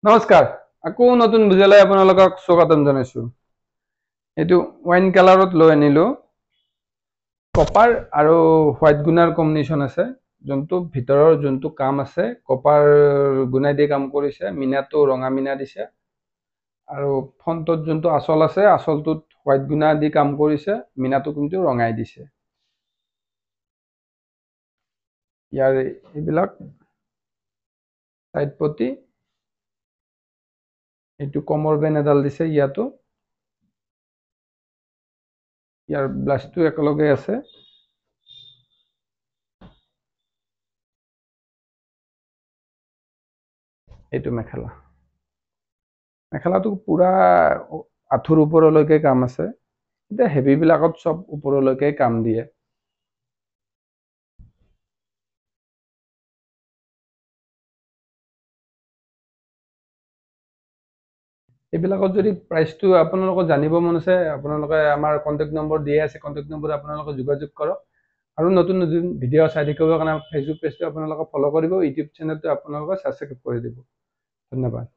নমস্কাৰ আকৌ নতুন বুজালৈ আপোনালোকক স্বাগতম জনাইছো এটো ওয়াইন কালাৰত লৈ আনিলো কপাৰ আৰু হোৱাইট গুণাৰ কম্বিনেশ্যন আছে যোনটো ভিতৰৰ যোনটো কাম আছে কপাৰ গুণাই দি কাম কৰিছে মিনাটো ৰঙা মিনা দিছে আৰু ফন্টত যোনটো আসল আছে আসলটোত হোৱাইট গুণা দি কাম কৰিছে মিনাটো কিন্তু ৰঙাই দিছে ইয়াৰ এইবিলাক সাইড পটি এটো কমৰ বেন এডাল দিছে ইয়াতো ইয়াৰ ব্লাস্টটো একলগে আছে এটো মেখেলাটো পুৰা আঠুৰ ওপৰলৈকে কাম আছে এটা হেভি বিলাকত সব ওপৰলৈকে কাম দিয়ে এইবিলাকত যদি প্ৰাইসটো আপোনালোকক জানিব মন আছে আপোনালোকে আমাৰ কন্টাক্ট নম্বৰ দিয়া আছে কন্টাক্ট নম্বৰ আপোনালোকে যোগাযোগ কৰক আৰু নতুন নতুন ভিডিও চাই থাকিবৰ কাৰণে ফেসবুক পেজটো আপোনালোকে ফলো কৰিব ইউটিউব চেনেলটো আপোনালোকে সাবস্ক্ৰাইব কৰি দিব ধন্যবাদ